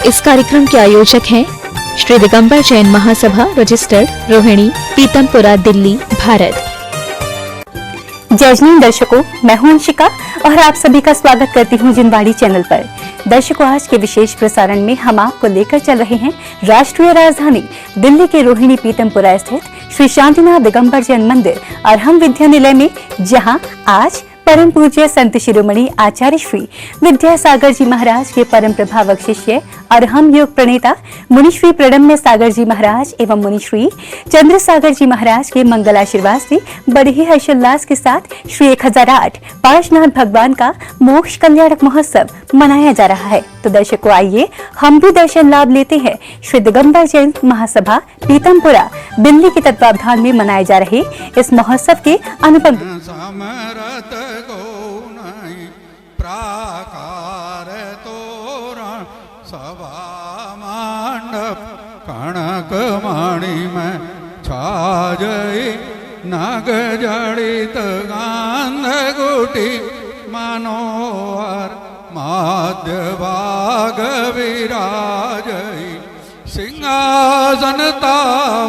इस कार्यक्रम के आयोजक हैं श्री दिगंबर जैन महासभा रजिस्टर्ड रोहिणी पीतमपुरा दिल्ली भारत। जय जैन दर्शकों, मैं हूं अंशिका और आप सभी का स्वागत करती हूं जिनवाड़ी चैनल पर। दर्शकों, आज के विशेष प्रसारण में हम आपको लेकर चल रहे हैं राष्ट्रीय राजधानी दिल्ली के रोहिणी पीतमपुरा स्थित श्री शांतिनाथ दिगंबर जैन मंदिर अरहम विद्यानिलय में, जहां आज परम पूज्य संत शिरोमणि आचार्य श्री विद्यासागर जी महाराज के परम प्रभावक शिष्य अरहम योग प्रणेता मुनिश्री प्रणम्य सागर जी महाराज एवं मुनिश्री चंद्रसागर जी महाराज के मंगल आशीर्वाद से बड़े ही हर्षोल्लास के साथ श्री 1008 पार्श्वनाथ भगवान का मोक्ष कल्याणक महोत्सव मनाया जा रहा है। तो दर्शकों, आइए हम भी दर्शन लाभ लेते हैं श्री दिगंबर जैन महासभा पीतमपुरा दिल्ली के तत्वावधान में मनाए जा रहे इस महोत्सव के अनुपम प्राकार तोरण सभा मंडप कणक मणि में छाजई नग जड़ित गांध गुटी मनोहर माध्य भाग विराजई सिंहासनता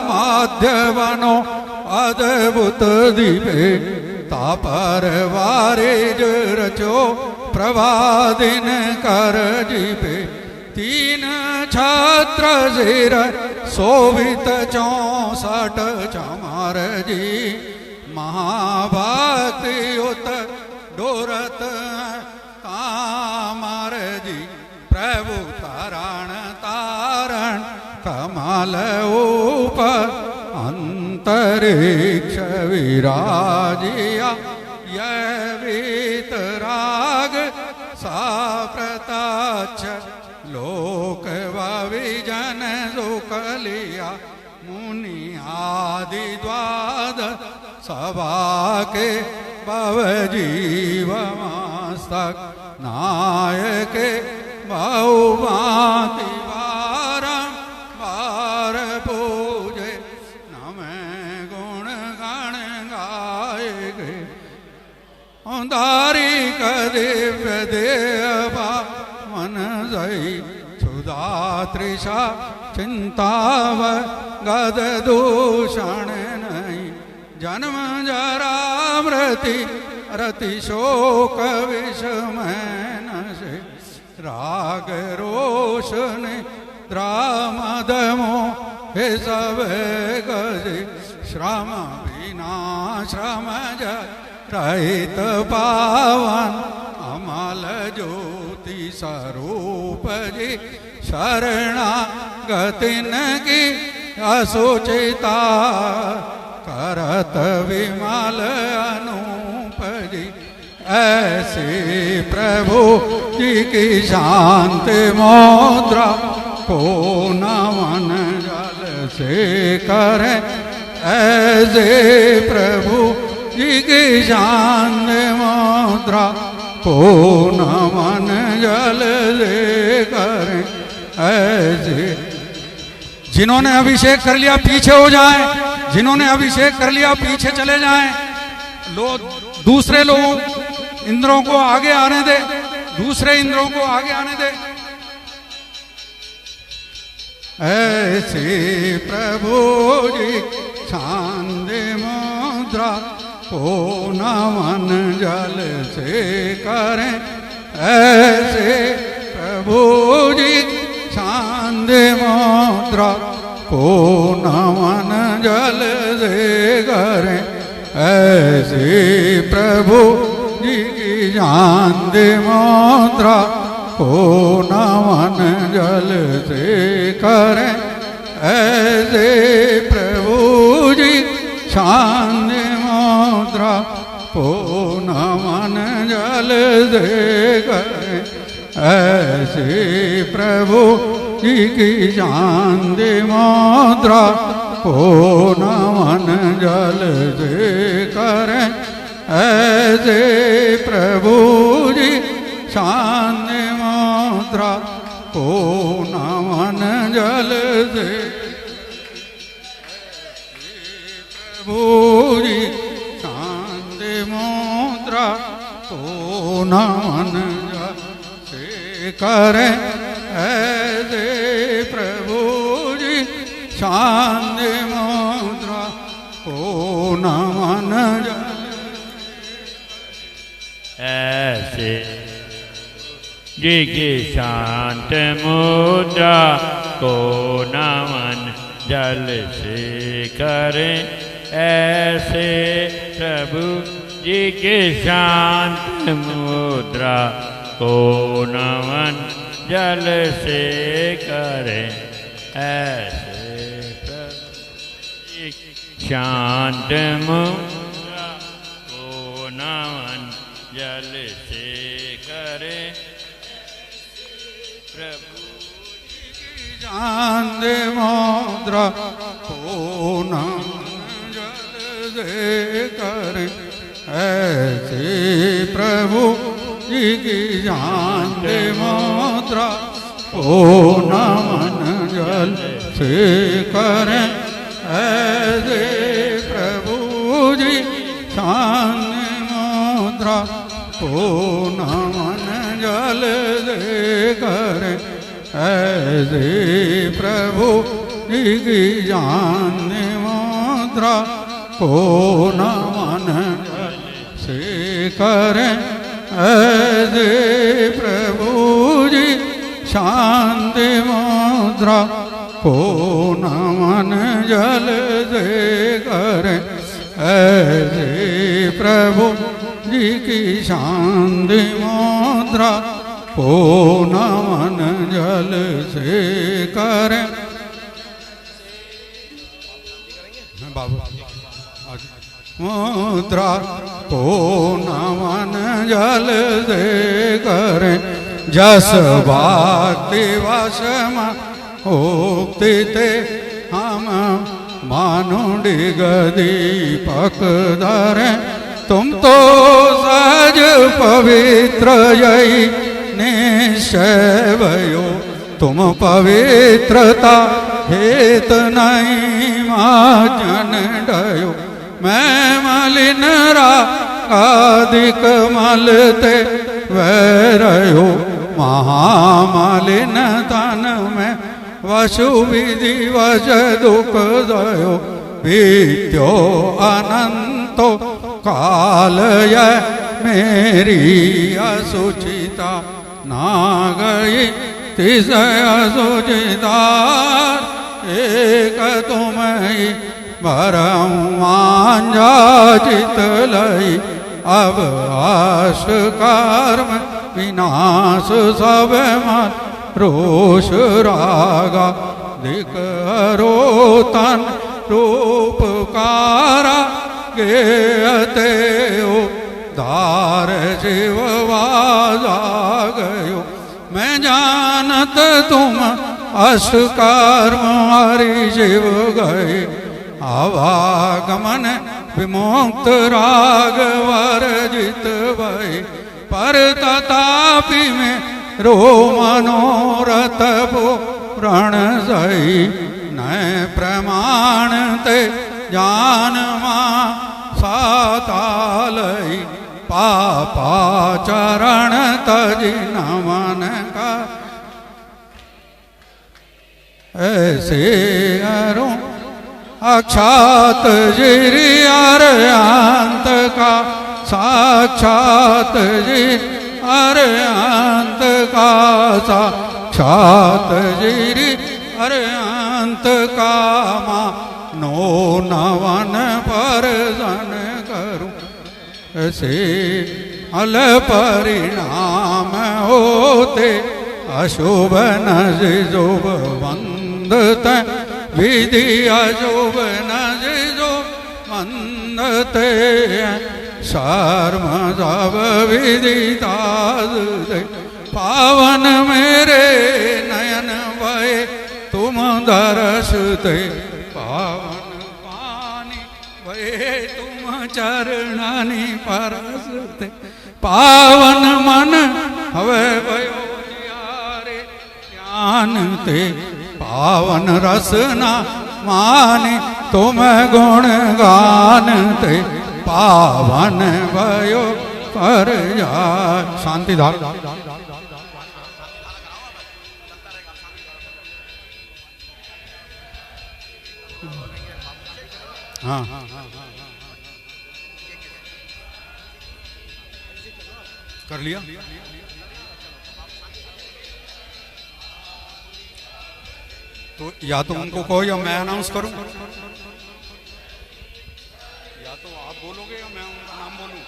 माध्य बनो अद्भुत दिवे तापर वारिज रचो प्रभादिन कर जीवे तीन छात्र सिर शोभित 64 चमार जी महाभक्ति उत डोरत कामर जी प्रभु तारण तारण कमल ऊपर अंतरिक्ष विराजिया यह वीतराग साप्रताक्ष लोक विजन दुखलिया मुनि आदि द्वाद सभा के भव जीव मस्तक नायक बहुभांति बार पूजे नमें गुण गण गाए गे दारी दिव्य देवा मन जई सुधा त्रिषा चिंताव गद दूषण नहीं जन्म जरा मृति रति शोक विषमैन से राग रोशन द्रामदमो हे सब गजे श्रम बिना श्रम रहित पावन अमल ज्योति स्वरूप जी शरणा गतिन की असुचिता करत विमल अनूप जी ऐसे प्रभु जी की शांति मुद्रा को नमन जल से करे ऐसे प्रभु जी की शांति मुद्रा को नमन जल से करे ऐसे। जिन्होंने अभिषेक कर लिया पीछे हो जाएं, जिन्होंने अभिषेक कर लिया पीछे चले जाएं। दूसरे लोगों इंद्रों को आगे आने दे, दूसरे इंद्रों को आगे आने दे। ऐसे प्रभु जी शांति मुद्रा को नमन जल से करें ऐसे प्रभु जी शांति मुद्रा को नमन जल से करें ऐसे प्रभु जी की शांति मुद्रा को नमन जल से करें ऐसे प्रभु जी शांति मुद्रा को नमन जल से करें ऐसे प्रभु जी की शांति मुद्रा को नमन जल से करें ऐसे प्रभु जी शांति मुद्रा को नमन जल से प्रभु जी शांति मुद्रा को नमन जल से करें ऐसे प्रभु जी शांत मुद्रा को नमन ऐसे जी की शांत मुद्रा को नमन जल से करें। ऐसे प्रभु जी की शांत मुद्रा को नमन जल से करें। ऐसे प्रभु जी शांत मुद्रा को नमन जल से करें। प्रभु शांत मुद्रा को नमन जल से करें। ऐसे प्रभु जी की शांत मुद्रा को नमन जल से करें। ऐसे प्रभु जी शांत मुद्रा को नमन जल से करें। ऐसे प्रभु जी की शांत मुद्रा को नमन जल से करें। ऐसे प्रभु जी शांत मुद्रा को नमन जल से करें। ऐसे प्रभु जी की शांत मुद्रा को नमन जल से करें। बाबू मुद्रा को नमन जल से करें। जस भक्ति वशम उक्ति ते हम मानुड़ी दीपक धरें। तुम तो सहज पवित्र यही निश्चय भयो। तुम पवित्रता हेत नहीं माजन डयो। मैं मलिन राधिक मलते वैरयो। महामलिन तन में वसु विधि वश दुख दयो। बीत्यो अनंतो काल यह मेरी असुचिता ना गई तिसय असुचिता। एक तुम ही भरमांझा चित लई। अब आश कर्म विनाश सब मन रोष रागा। दिक हरो तन रूपकारा गेयते हो। दार शिववाजा गयो। मैं जानत तुम अस कर्म हरि शिव गए। आवागमन विमुक्त राग वर्जित भय। पर तथापि में रो मनोरथ पूरण सही। न प्रमाण ते जान मां सातालई। पापाचरण तजि नमन का। ऐसे अरुण अक्षात जिरि अरहंत का। साक्षात जी अरहंत का। साक्षात जिरि अरहंत का। नो नवन पर सन करूं। ऐसे अल परिणाम होते अशुभ नजुभ वंदत। विधि अशुभ नजो वंदते। शर्म सब विदिताद दे। पावन मेरे नयन भय तुम दरसते। पावन पानी भय तुम चरणानि परसते। पावन मन हवे भयो जियारे ज्ञान ते। पावन रसना मानि तुम गुण गान ते। पावन भयो पर जा। शांति धार हाँ कर लिया। तो या तो उनको कहो या मैं अनाउंस करूं, या तो आप बोलोगे या मैं उनका नाम बोलूं।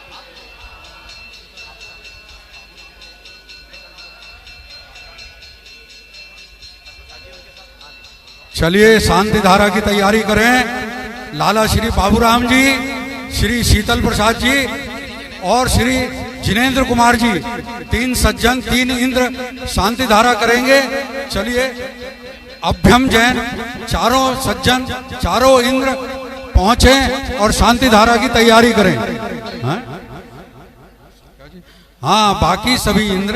चलिए शांति धारा की तैयारी करें। लाला श्री बाबूराम जी, श्री शीतल प्रसाद जी और श्री जिनेंद्र कुमार जी, 3 सज्जन 3 इंद्र शांति धारा करेंगे। चलिए अभ्यम जैन, चारों सज्जन चारों इंद्र पहुंचे और शांति धारा की तैयारी करें। हाँ बाकी सभी इंद्र,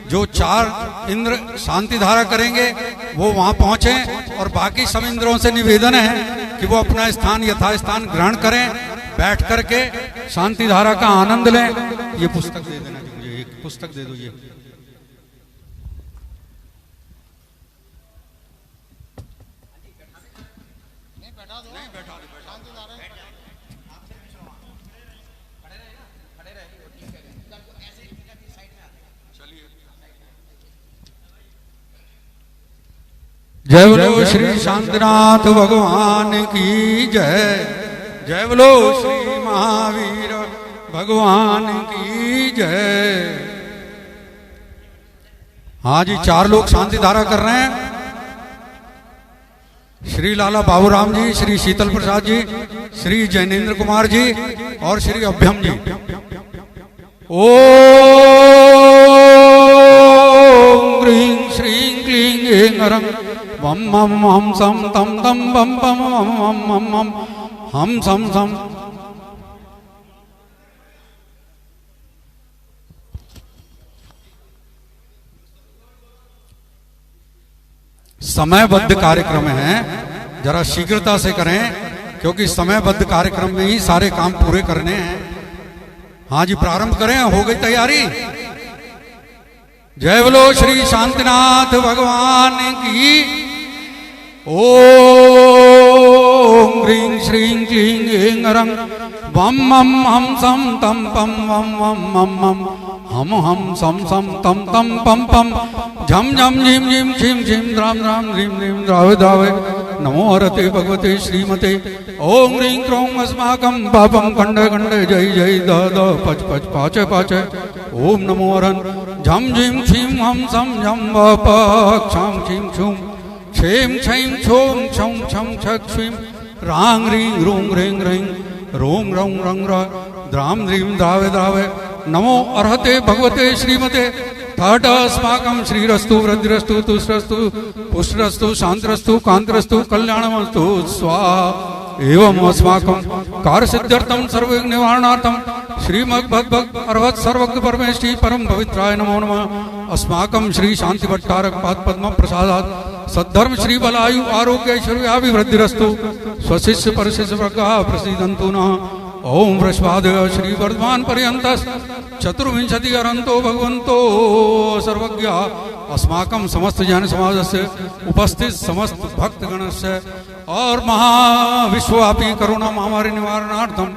जो 4 इंद्र शांति धारा करेंगे वो वहां पहुंचे और बाकी सब इंद्रों से निवेदन है कि वो अपना स्थान यथास्थान ग्रहण करें, बैठ करके शांति धारा का आनंद लें। ये पुस्तक दे देना जी मुझे, एक पुस्तक दे दो। ये जय बोलो श्री शांतिनाथ भगवान की जय। जय बोलो श्री महावीर भगवान की जय। हाँ जी 4 लोग शांति धारा कर रहे हैं। श्री लाला बाबूराम जी, श्री शीतल प्रसाद जी, श्री जैनेन्द्र कुमार जी और श्री अभ्यम जी। ओम ह्रीं श्रीं क्लीं ऐं रं वम मम हम सम तम तम बम बम हम सम सम। समयबद्ध कार्यक्रम है, जरा शीघ्रता से करें क्योंकि समयबद्ध कार्यक्रम में ही सारे काम पूरे करने हैं। हाँ जी प्रारंभ करें, हो गई तैयारी। जय बोलो श्री शांतिनाथ भगवान की। ओम ह्रीं श्रीं क्लीं ऐं रं वम मम हम सम तम पम वम वम मम मम हम सम सम तम तम पम पम झम झम झिम झिम झिम झिम द्राम द्राम ह्रीं ह्रीं द्रावे द्रावे नमो हरते भगवते श्रीमते। ओम ह्रीं क्रों अस्माकं पापं खंडे खंडे जय जय द द पच पच पाचे पाचे। ओम नमो हरन झम झिम छीम हम सम झम प क्षम छीम छुम क्षेम छैम छोम छम छम छक छीम रांग रीं रूं रें रें रों रं रंग र द्राम ह्रीं द्रावे द्रावे नमो अर्हते भगवते श्रीमते। ठाठ अस्माकं श्रीरस्तु वृद्धिरस्तु तुष्टस्तु पुष्टरस्तु शांतिरस्तु कांतिरस्तु कल्याणमस्तु स्वाहा। एवं अस्माकं कार्यसिद्ध्यर्थं सर्वविघ्न निवारणार्थं श्रीमद्भगवद् अर्हत् सर्वज्ञ परमेष्टि परम पवित्राय नमो नमः। अस्माकं श्री शांति भट्टारक पाद पद्म प्रसादात् सद्धर्म श्री बलायु आरोग्य ऐश्वर्याभिवृद्धिरस्तु। स्वशिष्य परशिष्य वर्गः प्रसीदन्तु नः। ओम वृषभादेव श्री वर्धमान पर्यंत चतुर्विंशति अरंतो भगवंतो सर्वज्ञ। अस्माकं समस्त जन समाज से उपस्थित समस्त भक्तगण से और महाविश्वव्यापी करुणा महामारी निवारणार्थम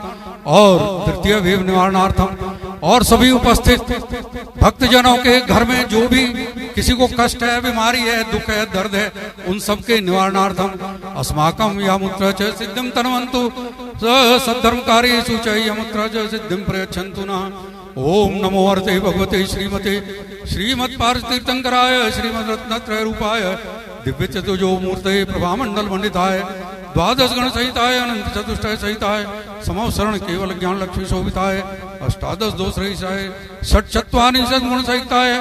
और तृतीय वेव निवारणार्थम और सभी उपस्थित भक्तजनों के घर में जो भी किसी को कष्ट है, बीमारी है, दुख है, दर्द है, उन सबके निवारणार्थम अस्माकं यामुत्र च सिद्धिं तन्वन्तु सद्धर्मकार्येषु च यामुत्र च सिद्धिं प्रयच्छन्तु नः। ओम नमो हरते भगवते श्रीमते श्रीमत्पार्थितीर्थंकराय श्रीमद्रत्नत्रय रूपाय दिव्य चतुर्भुज मूर्ते प्रभामंडल मंडिताय द्वादश गण सहिताय अनंत चतुष्टय सहिताय समवसरण केवल ज्ञान लक्ष्मी शोभिताय अष्टादश दोष रहिताय षट चत्वारिंशत् गुण सहिताय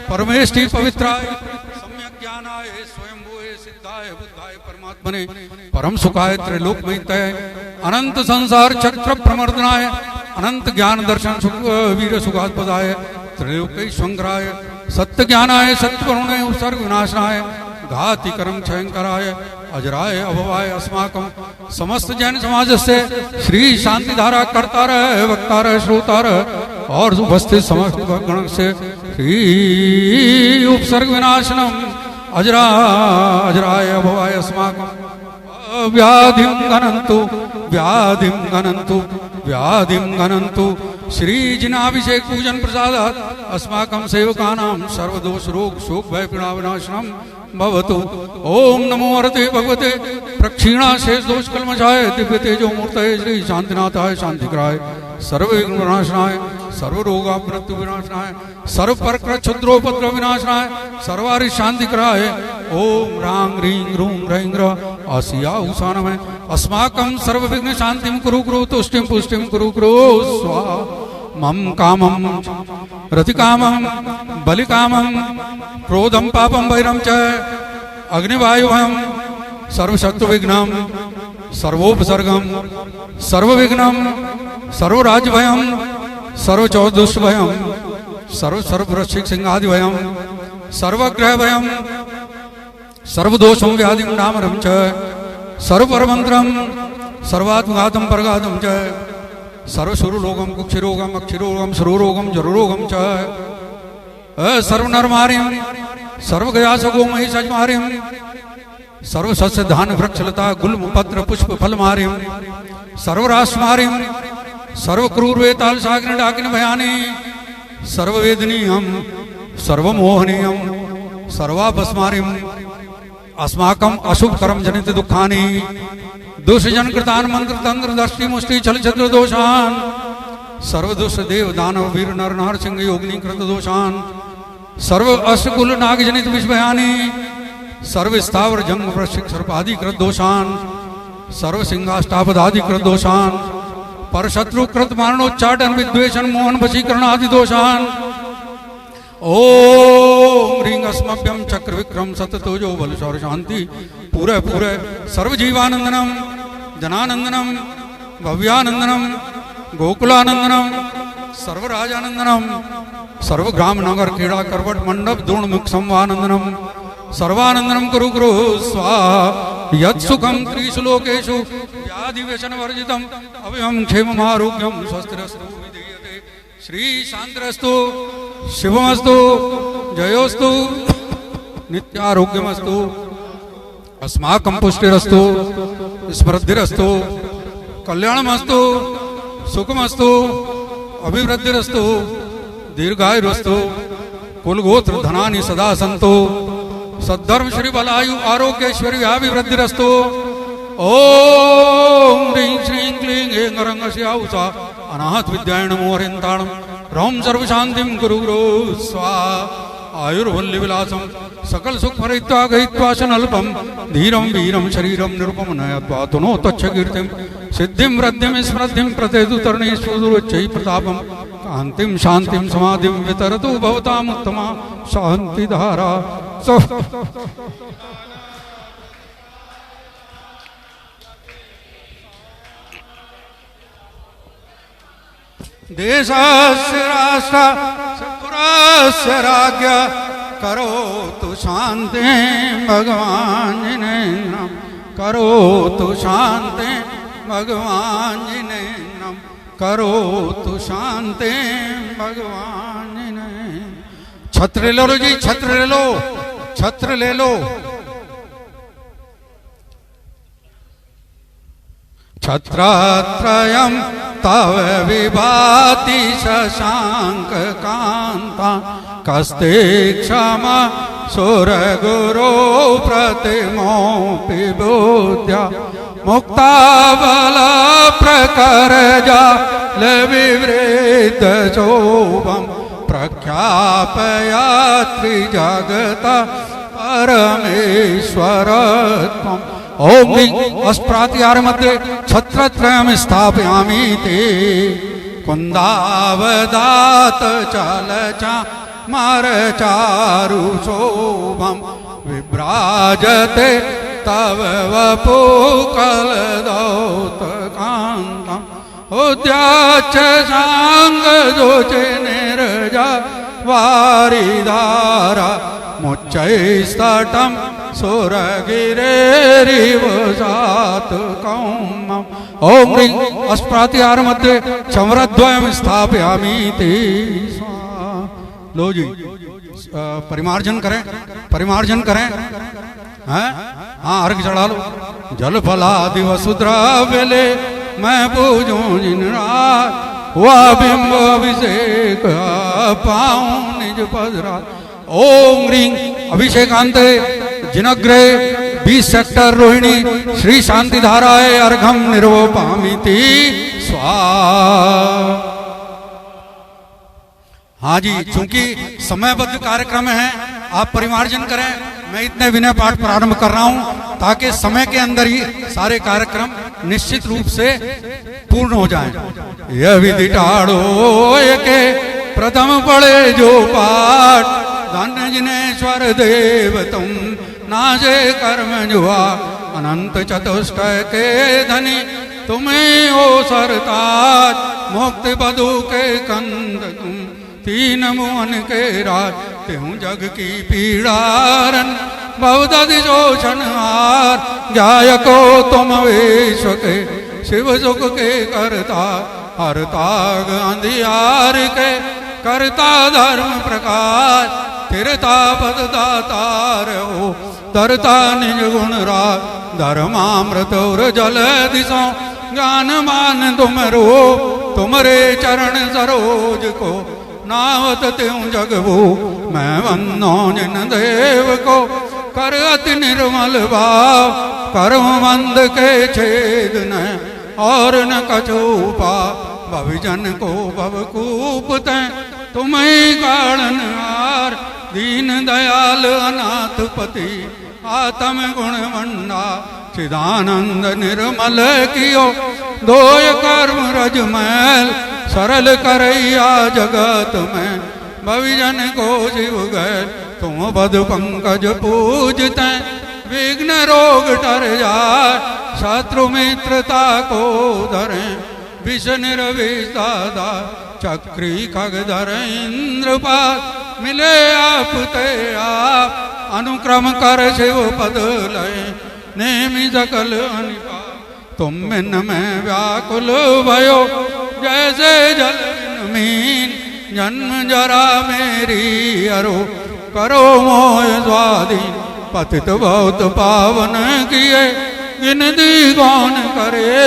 परमेष्टि पवित्राय सम्यक ज्ञानाय स्वयंभुवे सिद्धाय बुद्धाय परमात्मने परम सुखाय त्रैलोक्यमयिताय अनंत संसार चक्र प्रमर्दनाय अनंत ज्ञान दर्शन सुख वीर सुखात्पदाय त्रैलोक्यैश्वर्याय सत्य ज्ञानाय सत्य करुणाय उपसर्ग विनाशनाय घाति कर्म क्षयंकराय अजराय अभवाय अस्माकं समस्त जैन समाज से श्री शांति धारा करता रहे वक्ता रहे श्रोता रहे और उपस्थित समस्त गण से श्री उपसर्ग विनाशनम अजराय अभवाय अस्माकं व्याधिं गणन्तु व्याधिं गणन्तु श्रीजिनाभिषेक पूजन प्रसादात् अस्माकं सेवकानां सर्वदोष रोग शोक भय पीड़ा विनाशनम भवतु। ओम नमो हरते भगवते प्रक्षीणा शेष दोष कलमशाय दिव्य तेजो मूर्तये श्री शांतिनाथाय शांतिग्राय सर्व विघ्न विनाशनाय सर्व रोगा मृत्यु विनाशनाय सर्व परक्र क्षुद्रोपद्र विनाशनाय सर्वारि शांतिग्राय ओम रांग ह्रीं रूं रैं ग्र आसिया उषानमय अस्माकं सर्व विघ्न शांतिं कुरु कुरु तुष्टिं पुष्टिं कुरु कुरु स्वाहा। मम कामं रतिकामं बलिकामं क्रोधं पापं वैरं च अग्निवायुभयं सर्वशत्रुविघ्नं सर्वोपसर्गं सर्वविघ्नं सर्वराज्यभयं सर्वचौदुष्भयं सर्वसर्वरक्षिक सिंहादिभयं सर्वग्रहभयं सर्वदोषं व्याधिं नामरं च सर्वपरमन्त्रं सर्वात्मघातं परघातं च सर्वसुरलोकं कुक्षिरोगम अक्षिरोगम सुरोगम जरुरोगम च सर्वनरमार्यं सर्वगयासगो महिषज्मार्यं सर्वसस्य धान वृक्षलता गुल्म पत्र पुष्प फलमार्यं सर्वराश्मार्यं सर्वक्रूरवेताल साग्नि डाकिन भयानि सर्ववेदनीयं सर्वमोहनीयं सर्वापस्मार्यं अस्माकं अशुभ कर्म जनित दुखानि दोषजन कृतान मंत्र तंत्र दृष्टि मुष्टि छल छद्र दोषान सर्वदोष देव दानव वीर नर नार सिंह योगिनी कृत दोषान सर्व अष्टकुल नाग जनित विषभयानि सर्व स्थावर जंग वृश्चिक सर्पादि कृत दोषान सर्व सिंहाष्टापदादि कृत दोषान पर शत्रु कृत मारणोच्चाटन विद्वेषण मोहन वशीकरण आदि दोषान ओम ह्रीं अस्मभ्यं चक्र विक्रम सततोजो बल शौर्य शांति पूरे पूरे सर्वजीवानंदनम जनानंदनम भव्यानंदनम गोकुलानंदनम सर्वराजानंदनम सर्वग्राम नगर क्रीड़ा करवट मंडप दूर्णमुख संवानंदनम सर्वानंदनम कुरु कुरु स्वाहा। यत्सुखं त्रिषु लोकेषु व्याधि व्यसन वर्जितम अभयं क्षेमम् आरोग्यं स्वस्तिरस्तु विधीयते श्री शांतिरस्तु शिवमस्तु जयोस्तु नित्यारोग्यमस्तु अस्माकं पुष्टिरस्तु स्मृतिरस्तु कल्याणमस्तु सुखमस्तु अभिवृद्धिरस्तु दीर्घायुरस्तु कुलगोत्र धनानि सदा सन्तु सद्धर्म श्री बलायु आरोग्यैश्वर्य अभिवृद्धिरस्तु। ओम ह्रीं श्रीं क्लीं ऐं रंगस्याउषा अनाथ विद्याय नमो हरिन्ताणं रौं सर्वशान्तिं कुरु गुरु स्वाहा। आयुर्वल्ली विलासं सकल सुख परित्वा गहित्वा शनल्पं धीरं वीरं शरीरं निरुपम नयत्वा तुनो तच्छ कीर्तिं सिद्धिं वृद्धिं स्मृतिं प्रतेतु तरणेषु दुरुच्चै प्रतापं कान्तिं शान्तिं समाधिं वितरतु भवतामुत्तमा शान्तिधारा। देशस्य राष्ट्रस्य पुरस्य राज्ञ करोतु शान्तिं भगवान् जिनेन्द्रं करोतु शान्तिं भगवान् जिनेन्द्रं करोतु शान्तिं भगवान् जिनेन्द्रं। छत्र ले लो जी, छत्र ले लो, छत्र ले लो। छत्रत्रयं तव विभाति शशांक कांता कस्ते क्षमा सुरगुरो प्रतिमोऽपि बुद्ध्या मुक्ताबल प्रकरजा लविवृद्ध शोभं प्रख्यापयात्रि जगत परमेश्वरत्वम्। ओम अस्प्रातिहार मध्ये छत्रत्रयं स्थापयामि ते कुन्दावदात चलचा मरचारु शोभं विभ्राजते तव वपु कलदौतकान्तम् उद्याच सांगदोचे निरजा वारिधारा मुच्चैस्तटं सुरगिरेरिव सात्कौमम्। ओम ह्रीं अस्प्रातिहार मध्ये चमरद्वयं स्थापयामि ते स्वाहा। लो जी परिमार्जन करें, परिमार्जन करें, हैं? हाँ अर्घ चढ़ा लो। जल फलादि वसुद्रव्यले मैं पूजूं जिन रात हुआ बिंब अभिषेक पाऊं निज पदरा। ओम ह्रीं अभिषेकांत जिनग्रे 20 सेक्टर रोहिणी श्री शांति धाराए अर्घम निर्वपामिति स्वाहा। हाँ जी, चूंकि समयबद्ध कार्यक्रम है, आप परिमार्जन करें। मैं इतने विनय पाठ प्रारंभ कर रहा हूं ताकि समय के अंदर ही सारे कार्यक्रम निश्चित रूप से पूर्ण हो जाएं। यह विधि टाड़ो के प्रथम पढ़े जो पाठ धन्य जिनेश्वर देव तुम नाजे कर्म जुआ अनंत चतुष्टय के धनी तुम्हें ओ सरताज मुक्ति बधु के कंद तुम तीन मुअन के राज तेहूं जग की पीड़ारन बहुदधि शोषण हार गायको तुम विश्व के शिव सुख के करता हरता अंधियार के करता धर्म प्रकाश तिरता पद दातार हो धरता निज गुण राज धर्मामृत और जल दिशो ज्ञान मान तुमरो तुमरे चरण सरोज को नावत त्यों जगबू मैं वन्नो जिन देव को कर अति निर्मल भाव कर्म मंद के छेद न और न कछूपा भवजन को भवकूप तैं तुम्हें गाड़न हार दीन दयाल अनाथ पति आत्म गुण मंडा चिदानंद निर्मल कियो दोय कर्म रज मैल सरल करैया जगत में भविजन को जीव गए तुम बद पंकज पूजते विघ्न रोग टर जाए शत्रु मित्रता को धरे विष निर्विषादा चक्री खग धरे इंद्रपाल मिले आप ते आप अनुक्रम कर शिव पद लय नेमि सकल अनिपा तुम बिन में व्याकुल भयो जैसे जल मीन जन्म जरा मेरी अरो करो मोह स्वाधीन पतित बहुत पावन किए गिनती कौन करे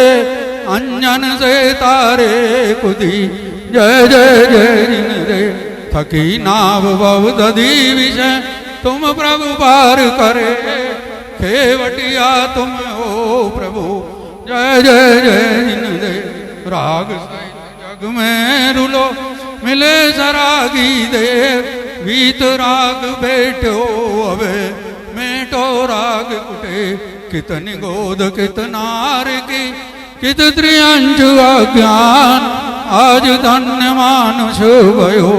अंजन से तारे कुदी जय जय जय जिन रे थकी नाव बहुदधि विषय तुम प्रभु पार करे खेवटिया तुम हो प्रभु जय जय जय जिन रे राग जग में रुलो मिले सरागी देव वीत राग बैठो अबे मेटो राग कुटे कितनी गोद कितनार की कित त्रियंश अज्ञान आज धन्य मानुष भयो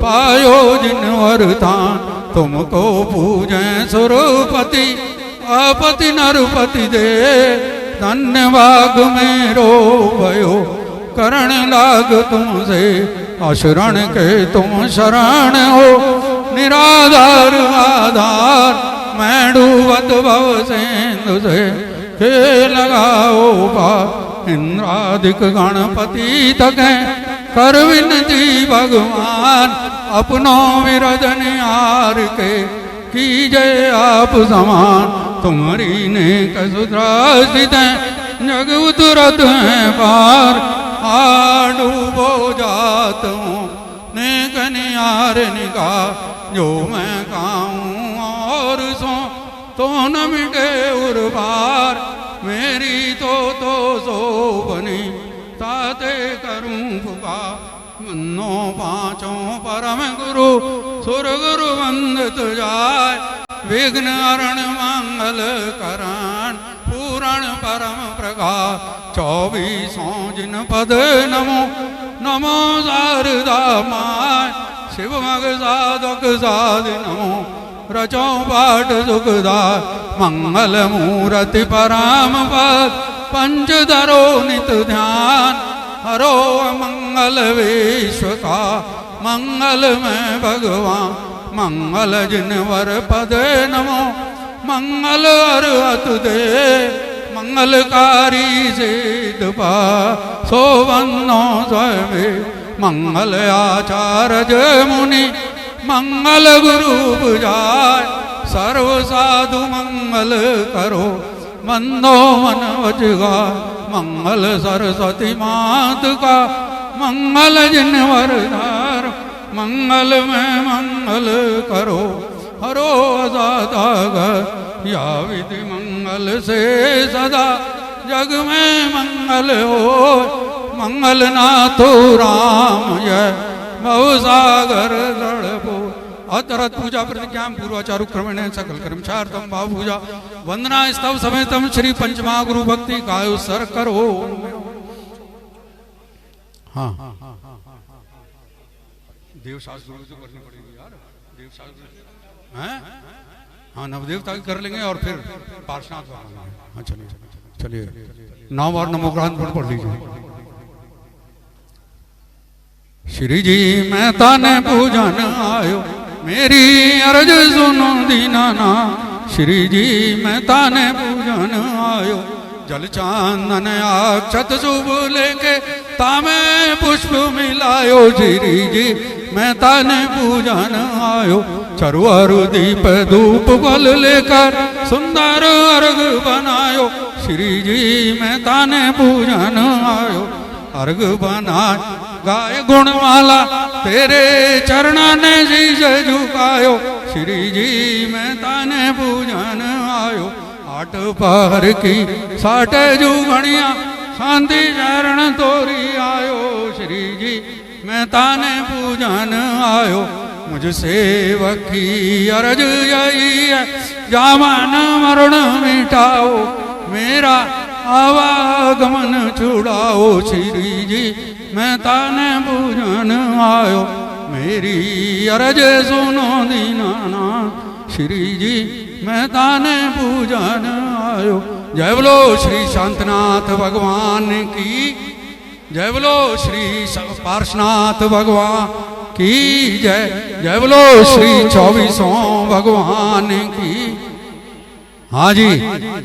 पायो जिन वरदान तुमको पूजें सुरपति आपति नरपति दे धन्य भाग मेरो भयो करण लाग तुमसे अशरण के तुम शरण हो निराधार आधार मैं डूबत भव सिंधु से के लगाओ पा इंद्रादिक गणपति तक कर विनती भगवान अपनों विरजन यार के कीजय आप समान तुम्हारी ने कसुद्रासित जग उतरत है पार डूबो जात हूँ नेक नियार निका जो मैं खाऊं और सो तो न मिटे उर्वार मेरी तो सो बनी ताते करूं पुकार मनो पांचों परम गुरु सुर गुरु वंदित जाय विघ्न हरण मंगल करण पूरण परम प्रकाश 24 जिन पद नमो नमो शारदा माय शिव मग साधक साधि नमो रचो पाठ सुखदा मंगल मूर्ति पराम पद पंचधरो नित ध्यान हरो मंगल विश्व का मंगल में भगवान मंगल जिन वर पद नमो मंगल अर्हत दे मंगलकारी सिद्ध पा सोवन्नो स्वयं मंगल आचार्य मुनि मंगल गुरु बुझाय सर्व साधु मंगल करो मंदो मन वजगा मंगल सरस्वती मात का, मंगल जिनवर धार, मंगल में मंगल करो, हरो अजादागर, या विधि मंगल से सदा जग में मंगल हो, मंगल नाथो राम जय भवसागर दृढ़। अतरत पूजा प्रतिज्ञा पूर्वाचारु क्रमेण सकल कर्मचार्थम भाव पूजा वंदना स्तव समेतम श्री पंचमा गुरु भक्ति कायो सर करो। हाँ देव शास्त्र तो करनी पड़ेगी यार, देव शास्त्र हैं? हाँ नवदेवता की कर लेंगे और फिर पार्श्वनाथ। हाँ चलिए चलिए 9 बार नमोग्रांत पढ़ लीजिए। श्री जी मैं ताने पूजन आयो, मेरी अर्ज सुनो दीनाना। श्री जी मैं ताने पूजन आयो, जल चांदन अक्षत शुभ लेके तामे पुष्प मिलायो। श्री जी मैं ताने पूजन आयो, चरुअरु दीप धूप फल लेकर सुंदर अर्घ बनायो। श्री जी मैं ताने पूजन आयो, अर्घ बनाए गाय गुणमाला तेरे चरणा ने शीश झुकायो। श्री जी मैं ताने पूजन आयो, 8 पहर की 60 जुगणिया शांति चरण तोरी आयो। श्री जी मैं ताने पूजन आयो, मुझ सेवक की अर्ज यही है, जामन मरण मिटाओ, मेरा आवागमन छुड़ाओ। श्री जी मैं ताने पूजन आयो, मेरी अर्ज सुनो दीनाना। श्री जी मैं ताने पूजन आयो। जय बोलो श्री शांतनाथ भगवान की, जय बोलो श्री पार्श्वनाथ भगवान की जय, जय बोलो श्री 24 भगवान की। हाँ जी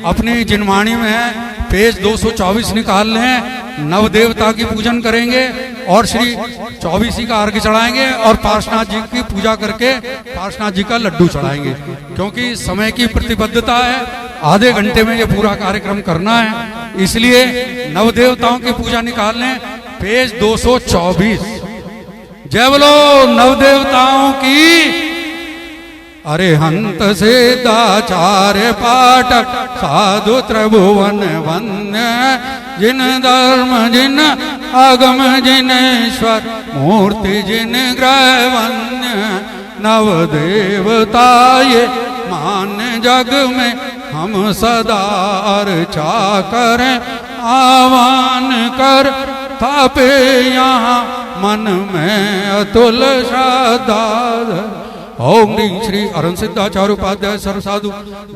अपनी जिनवाणी में पेज 224 निकाल लें, नव देवता की पूजन करेंगे और श्री 24 का अर्घ्य चढ़ाएंगे और पार्श्वनाथ जी की पूजा करके पार्श्वनाथ जी का लड्डू चढ़ाएंगे। क्योंकि समय की प्रतिबद्धता है, आधे घंटे में ये पूरा कार्यक्रम करना है, इसलिए नव देवताओं की पूजा निकाल लें। पेज 224। जय बोलो नव देवताओं की। अरे हंत से दाचार्य पाठक साधु त्रिभुवन वन्य, जिन धर्म जिन आगम जिनेश्वर मूर्ति जिन ग्रह वन्य। नव देवता ये मान जग में हम सदा अर्चा करें, आह्वान कर थापे यहाँ मन में अतुल श्रद्धा। ओम ह्रीं श्री अरुण सिद्धाचार्य उपाध्याय सर्वसाधु,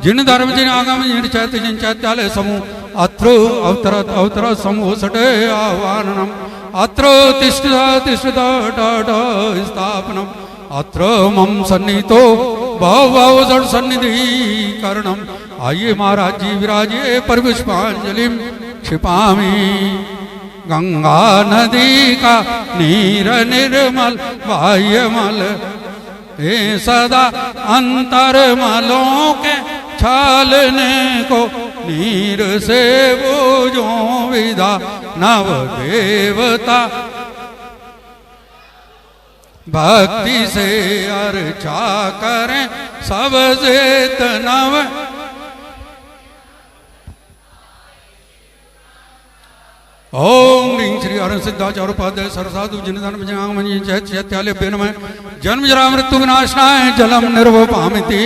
जिन धर्म जिन आगम जिन चैत्य जिन चैत्यालय समूह अत्र अवतरत अवतरत समूह सटे आह्वानम। अत्र तिष्ठत स्थापनम, अत्र मम सन्निहितो भव जड़ सन्निधि करणम। आइए महाराज जी विराजिए पर पुष्पांजलि क्षिपामि। गंगा नदी का नीर निर्मल बाह्यमल, हे सदा अंतर मलों के छालने को नीर से बूझो विदा। नव देवता भक्ति से अर्चा करें सबसे नव। ओम ह्रीं श्री अरुण सिद्धाचार्य उपाध्याय सरसाधु, जिन धर्म जनागम चैत्यालय नमः। जन्म जरा मृत्यु विनाशनाय जलम निर्वपामिति,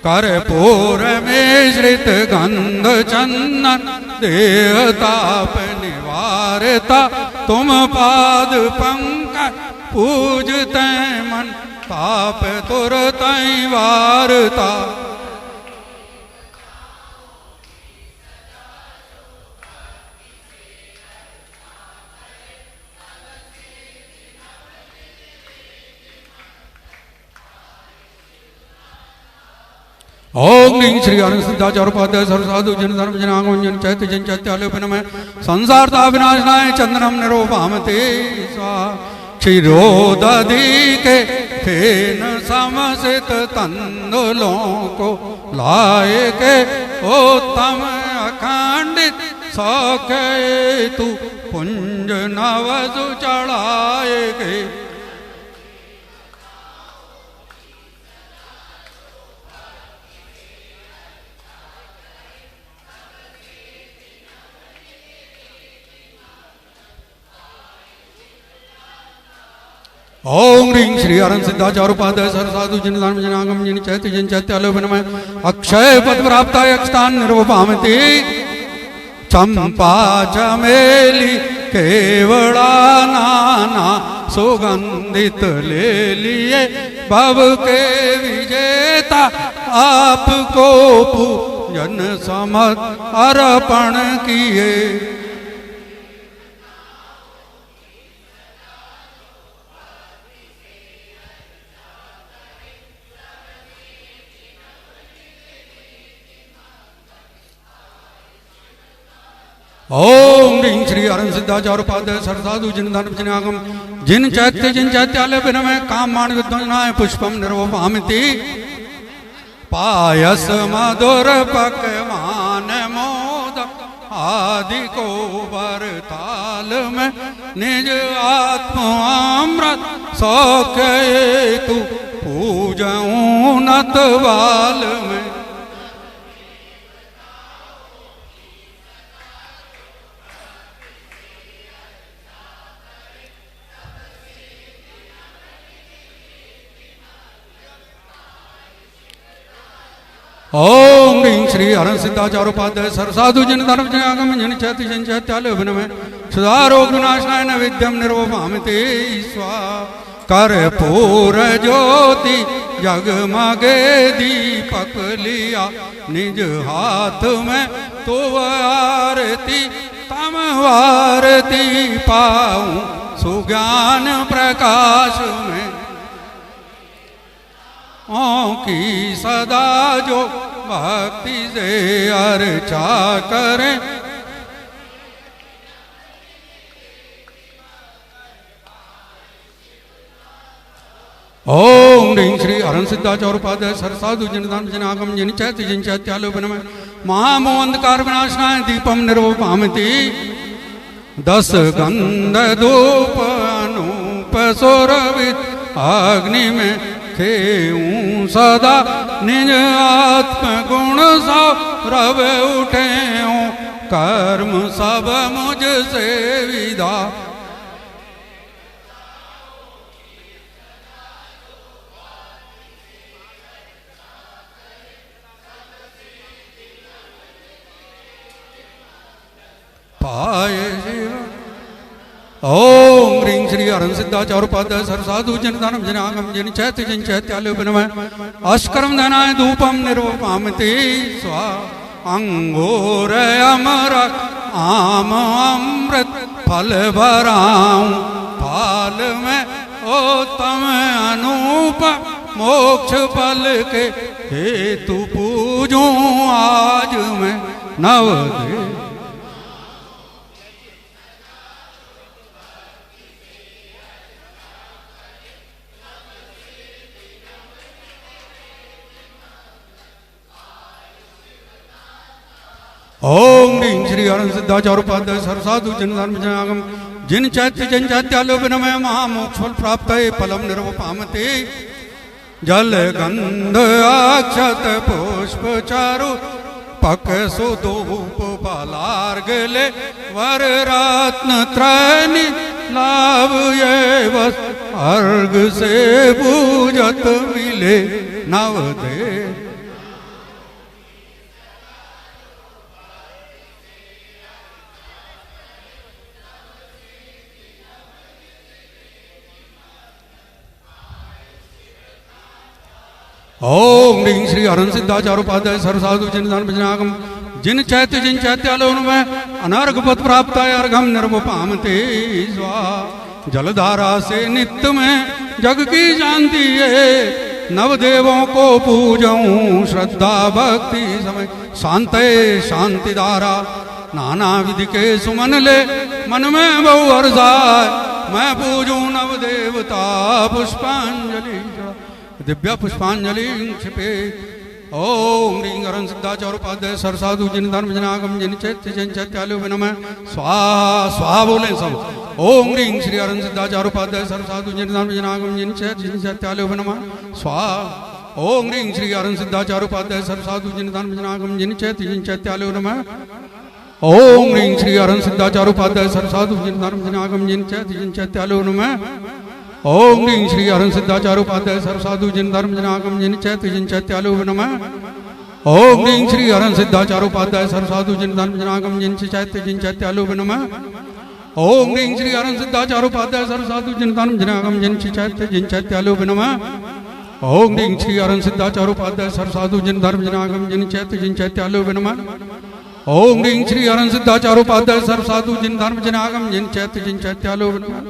कर्पूर मिश्रित गंध चंदन देहताप निवारता। तुम पाद पंकज पूजते मन, ताप तुरत वारता। ओम ह्रीं श्री अरुण सिद्धाचार्य उपाध्याय सर्वसाधु, जिन धर्म जिन आगम जिन चैत्य जिन चैत्यालय नमः। संसारता विनाशनाय चंदनम निरूपमते स्वाहा। क्षीरोदधि के फेन समसित तंदुलों को लाए के उत्तम अखंडित सखे तू पुंज नवज चढ़ाएगे। ओम ह्रीं श्री हरं सिद्धाचारुपाद सरसाधु जिन दान जनागम जिन चैत्य जिन चैत्यालोपनमय अक्षय पद प्राप्ताय अक्षतान निर्वपामति। चंपा चमेली केवड़ा नाना सुगंधित ले लिए भव के विजेता आपको पूजन समत अर्पण किए। ओम ह्रीं श्री हरं सिद्धाचारुपाद सरसाधु जिन धन जनागम जिन चैत्यालय विनमय कामान विद्वनाय पुष्पम निर्वपामति। पायस मधुर पकवान मोद आदि को बरताल में निज आत्म अमृत सौखे तू पूजऊं नत बाल में। ओम ह्रीं श्री हरं सिद्धाचारुपाद सरसाधु जिन धर्म जनागम जिन चैत्य जिन चैत्यालय विनमय सुधारोग विनाशनाय नैवेद्यम निर्वपामति। स्वा कर्पूर ज्योति जगमगे दीपक लिया निज हाथ में तो आरती तम आरती पाऊं सुज्ञान प्रकाश में। की सदा जो भक्ति से अर्चा करें। ओम ह्रीं श्री हरं सिद्धाचारुपाद सरसाधु जिन दान जनागम जिन चैत्य जिन चैत्यालय विनमय महामोहंधकार विनाशनाय दीपम निर्वपामति। 10 गंध धूप अनूप सुरभित अग्नि में खेऊं सदा निज आत्म गुण सौरभ उठे हूँ कर्म सब मुझसे विदा। पाए जीवन। ओम ह्रीं श्री हरं सिद्धाचारुपाद सरसाधु जिन दानम जनागम जिन चैत्य जिन चैत्यालय विनमय अष्कर्म धनाय धूपम निर्वपामति। स्वा अंगूर अमर आम अमृत फल भराऊं फाल में उत्तम अनूप मोक्ष फल के हेतु पूजूं आज मैं नवदेव। ओम ह्रीं श्री हरं सिद्धाचारुपाद सरसाधु जिन धर्म जनागम जिन चैत्य जिन चैत्यालय विनमय महामोक्ष फल प्राप्त फलम निर्वपामति। जल गंध अक्षत पुष्प चारु पक सुधूप बालार्घ ले वर रत्न त्रैनी लाभ ये बस अर्घ से पूजत मिले नवदेव। ओम ह्रीं श्री हरं सिद्धाचारुपाद सरसाधु जिन धर्म जनागम जिन चैत्य जिन चैत्यालय में अनर्घ पद प्राप्त अर्घम निर्वपामति। स्वा जलधारा से नित्य में जग की जानती है नवदेवों को पूजऊं श्रद्धा भक्ति समय शांत शांति धारा नाना विधि के सुमन ले मन में बहु हर्षाय मैं पूजूं नवदेवता पुष्पांजलि दिव्य पुष्पांजलि क्षिपे ओम ह्रीं हरं सिद्धाचार्योपाध्याय सरसाधु जिन धर्म जनागम जिन चैत्य जन चैत्यालु नमः स्वाहा स्वाहा बोले सब। ओम ह्रीं श्री हरं सिद्धाचार्योपाध्याय सरसाधु जिन धर्म जनागम जिन चैत्य जन चैत्यालु नमः स्वाहा। ओम ह्रीं श्री हरं सिद्धाचार्योपाध्याय सरसाधु जिन धर्म जनागम जिन चैत्य जन चैत्यालु नमः। ओम ह्रीं श्री हरं सिद्धाचार्योपाध्याय सरसाधु जिन धर्म जनागम जिन चैत्य जन चैत्यालु नमः। ओम ह्रीं श्री हरं सिद्धाचार्योपाध्याय सरसाधु जिन धर्म जनागम जिन चैत्य जन चैत्यालु नमः। ओम ह्रीं श्री हरं सिद्धाचार्योपाध्याय सरसाधु जिन धर्म जनागम जिन चैत्य जन चैत्यालु नमः। ओम ह्रीं श्री हरं सिद्धाचार्योपाध्याय सरसाधु जिन धर्म जनागम जिन चैत्य जन चैत्यालु नमः। ओम ह्रीं श्री हरं सिद्धाचार्योपाध्याय सरसाधु जिन धर्म जनागम जिन चैत्य जन चैत्यालु नमः। ओम ह्रीं श्री हरं सिद्धाचार्योपाध्याय सरसाधु जिन धर्म जनागम जिन चैत्य जन चैत्यालु नमः।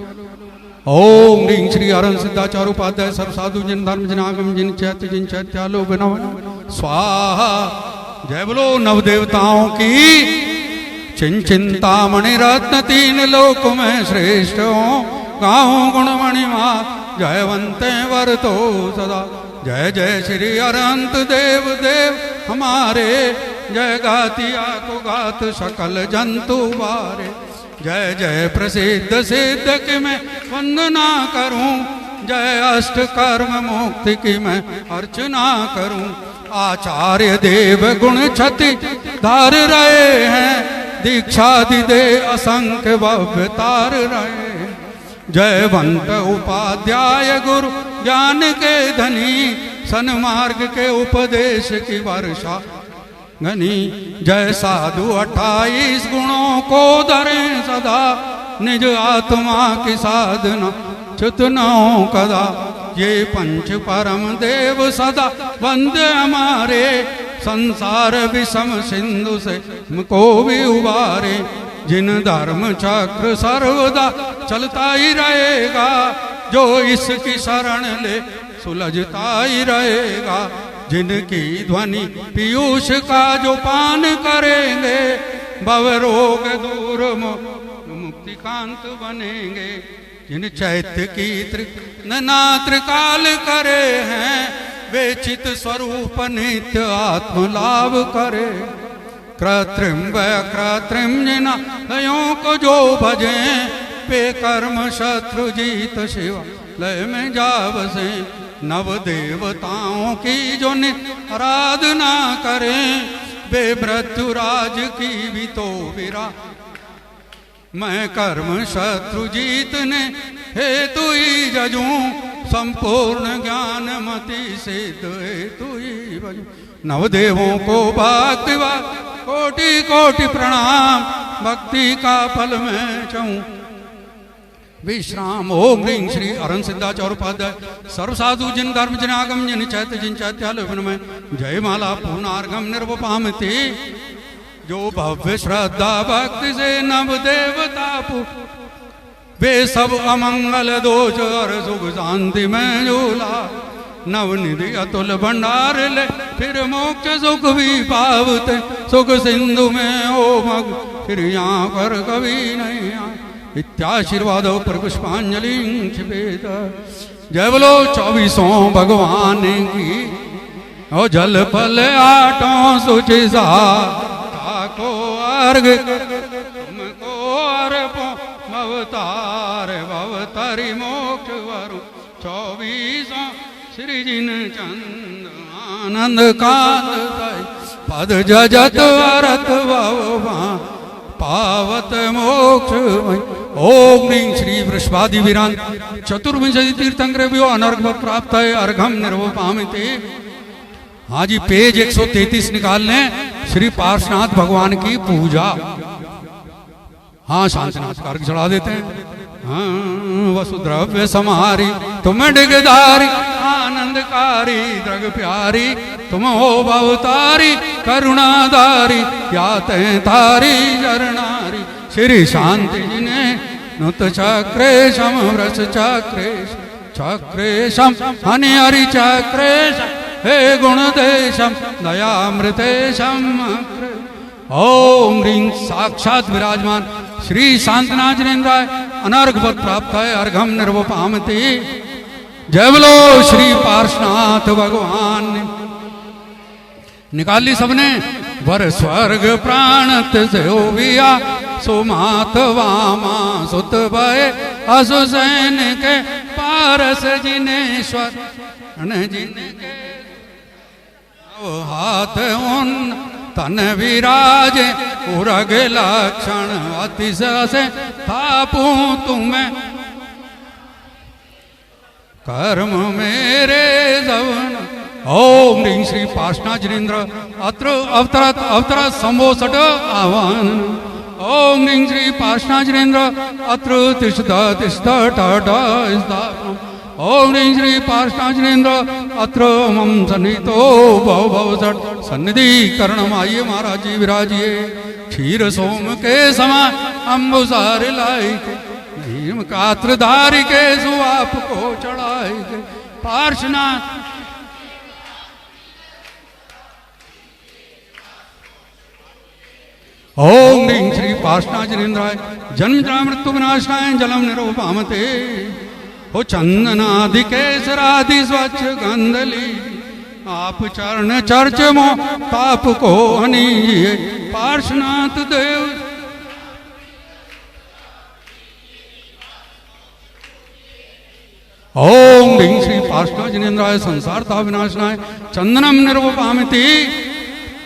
ओम ह्रीं श्री हरं सिद्धाचार्योपाध्याय सरसाधु जिन धर्म जनागम जिन चैत्य जन चैत्यालु नमः स्वाहा। जय बोलो नव देवताओं की। चिंतामणि रत्न तीन लोक में श्रेष्ठ हो गाऊं गुणमणि माँ जयवंते वर तो सदा। जय जय श्री अरंत देव देव हमारे जय गातिया को गात सकल जंतु बारे। जय जय प्रसिद्ध सिद्ध की मैं वंदना करूं जय अष्ट कर्म मुक्ति की मैं अर्चना करूं। आचार्य देव गुण छति धार रहे हैं दीक्षा दे असंख्य भव्य तार रहे। जयवंत उपाध्याय गुरु ज्ञान के धनी सन्मार्ग के उपदेश की वर्षा घनी। जय साधु 28 गुणों को धरे सदा निज आत्मा की साधना च्युत न हो कदा। ये पंच परम देव सदा वंदे हमारे संसार विषम सिंधु से हमको भी उबारे। जिन धर्म चक्र सर्वदा चलता ही रहेगा जो इसकी शरण ले सुलझता ही रहेगा। जिनकी ध्वनि पीयूष का जो पान करेंगे भव रोग दूर मुक्ति कांत बनेंगे। जिन चैत्य की त्रिकाल करे हैं वे चित स्वरूप नित्य आत्म लाभ करे। कृत्रिम व कृत्रिम जिन लयों को जो भजे पे कर्म शत्रु जीत शिवा लय में जा बसे। नव देवताओं की जो आराधना करें वे मृत्युराज की भी तो विरा। मैं कर्म शत्रु जीतने हेतु ही जजूं संपूर्ण ज्ञान मति सिद्ध हेतु ही बजूं। नवदेवों को भक्ति कोटि कोटि प्रणाम भक्ति का फल मैं चाहूं विश्राम। ओम ह्रीं श्री हरं सिद्धाचार्योपाध्याय सर्वसाधु जिन धर्म जनागम जिन चैत्य जिन चैत्यालु में जय माला पूर्णार्घम निर्वपामति। जो भव्य श्रद्धा भक्ति से नव देवता वे सब अमंगल दोष और सुख शांति में झूला। नवनिधि अतुल भंडार ले फिर मोक्ष सुख भी पावते। सुख सिंधु में ओ मग फिर यहाँ पर कभी नहीं आए। इत्याशीर्वादो पर पुष्पांजलि क्षिपेत। जय बोलो 24 भगवान की। ओ जल फल 8 सुचिसा को अर्घ तुमको अर्पो भवतार भवतारी मोक्ष वरु। 24 श्री जिन चंद आनंद कांत पद जजत वरत भवा पावत मोक्ष। ओम ह्रीं श्री वृषभादि वीरान चतुर्विंशति तीर्थंकरेभ्यो अनर्घवत् प्राप्त है अर्घम निर्वपामिति। हाँ जी पेज 133 निकाल लें। श्री पार्श्वनाथ भगवान की पूजा। हाँ शांतिनाथ का अर्घ चढ़ा देते हैं। हाँ वसुद्रव्य समारी तुम डिगधारी आनंदकारी द्रग प्यारी तुम हो भवतारी करुणाधारी याते तारी जरनारी। श्री शांति जिने नुत चक्रेशम व्रस चक्रेश चक्रेशम हनि हरि चक्रेशम हे गुणदेशम दयामृतेशम। ओम ह्रीं साक्षात विराजमान श्री शांतनाथ जिनेन्द्राय अनर्घवत् प्राप्त है अर्घम जय बोलो श्री पार्श्वनाथ भगवान। निकाली सबने वर स्वर्ग प्राणत सेविया सुमात वामा सुत भय असुसैन के पारस जिनेश्वर जिनके हाथ उन तन विराज उरग लक्षण अतिशय से तापू तुम्हें कर्म मेरे जवन। ओम ह्रीं श्री पार्श्वनाथ अत्र अवतरत अवतरत संभो सट आह्वान। ओम ह्रीं श्री पार्श्वनाथ अत्र तिष्ठ तिष्ठ ट ओम ह्रीं श्री पार्श्वनाथ अत्र मम सन्निहितो भव भव सट सन्निधि करणम। आइए महाराज जी विराजिए। क्षीर सोम के समान अम्बुसार लाई भीम कात्रधारी के सु आपको चढ़ाए के पार्श्वनाथ। ओम ह्रीं श्री पार्श्वनाथ जन्म मृत्यु विनाशाय जलम निरूपामते। हो चंदनादि केसरादि स्वच्छ गंधली आप चरण चर्च मो ताप को हनीये पार्श्वनाथ देव। ओम ह्रीं श्री पार्श्वनाथ संसार ता विनाशनाय चंदनम निरूपामिति।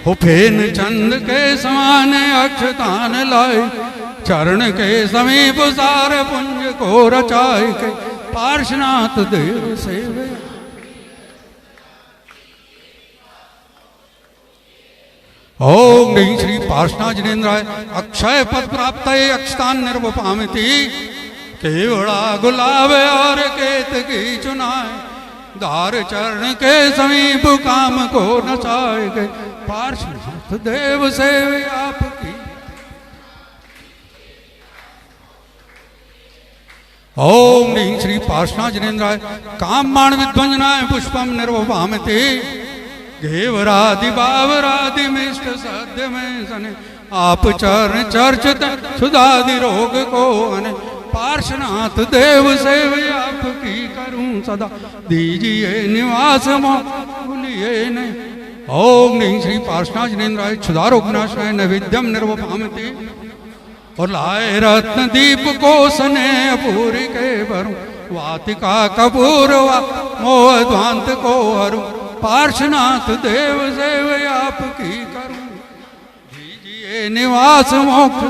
हो फेन चंद के समान अक्षतान लाए चरण के समीप सार पुंज को रचाए के पार्श्वनाथ देव सेवे। ओम ह्रीं श्री पार्श्वनाथ अक्षय पद प्राप्त अक्षतान निर्वपामिति। केवड़ा गुलाब और केतकी चुनाए दार चरण के समीप काम को नचाए गए पार्श्वनाथ देव सेवे आपकी। ओम ह्रीं श्री पार्श्वनाथ कामबाण विध्वंजनाय पुष्पम निर्वपामिति। घेवरादि बावरादि मिष्ट सद्य में सने आप चरण चर्चित सुधादि रोग को अने पार्श्वनाथ देव सेवे आपकी करूं सदा दीजिए निवास भूलिए ने। ओम ह्रीं श्री पार्श्वनाथ क्षुधारोग विनाशाय नैवेद्यम निर्वपामिति। और लाए रत्न दीप को सने पूरी के भरूं वातिका कपूर मोहध्वांत को हरूं पार्श्वनाथ देव सेवे आपकी करूं दीजिए निवास मोक्ष।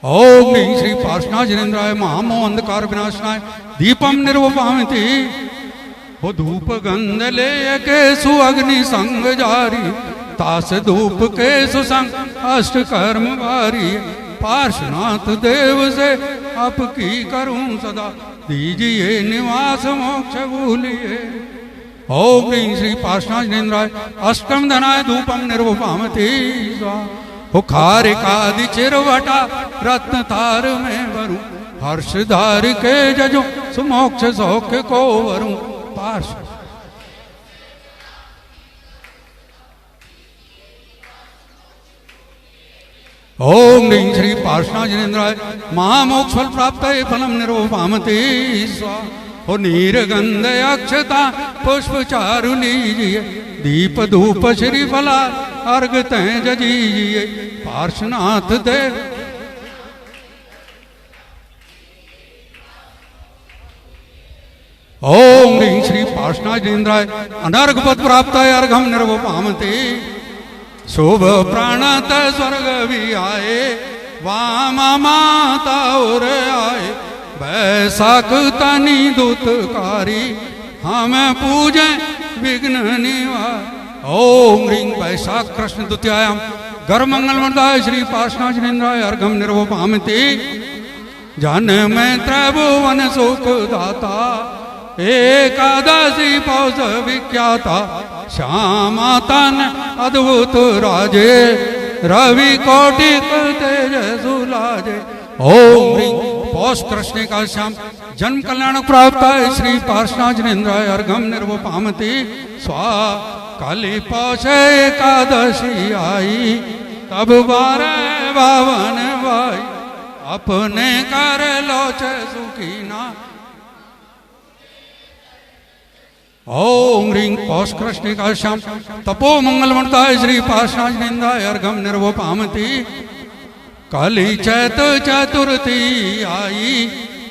ओम ह्रीं श्री पार्श्वनाथ महामो अंधकार विनाशनाय दीपम निर्वपामिति। हो धूप गंध ले के सुअग्नि संग जारी तास धूप के सुसंग अष्ट कर्म वारी पार्श्वनाथ देव से आपकी करूं सदा दीजिए निवास मोक्ष भूलिए। ओम ह्रीं श्री पार्श्वनाथ अष्टम धनाय धूपम निर्वपामिति। हो खारिकादि चिरवटा रत्न तार में वरूं हर्षधार के जजो सुमोक्ष सौख्य को वरूं पार्श्व। ओम ह्रीं श्री पार्श्वनाथ महामोक्ष फल प्राप्त फलम निर्वपामिति। हो नीरगंध अक्षता पुष्प चारु लीजिए दीप धूप श्री फला अर्घ तय जजीजिए पार्श्वनाथ देव। ओम ह्रीं श्री पार्श्वनाथ अनर्घ पद प्राप्त अर्घम निर्वपामिति। शुभ प्राणत स्वर्ग भी आए वामा माता और आए वैशाख तनि दूतकारी हम पूजे विघ्न निवार। ओम ह्रीं वैशाख कृष्ण द्वितीयायां गर्भ मंगलमदाय श्री पार्श्वनाथ अर्घम निर्वपामिति। जन में त्रिभुवन सुख दाता एकादशी पौष विख्याता श्यामा तन अद्भुत राजे रवि कोटि तेज सुलाजे। ओम ह्रीं पौष कृष्ण का श्याम जन्म कल्याण प्राप्त है श्री पार्श्वनाथ अर्घम निर्वपामिति। स्वा काली पौष एकादशी आई तब 12 भाई अपने कर लोच सुखीना। ओम ह्रीं पौष कृष्णिकाश्याम तपो मंगलमणताय श्री पार्श्वनाथ अर्घम निर्वपामति कली चैत चतुर्थी आई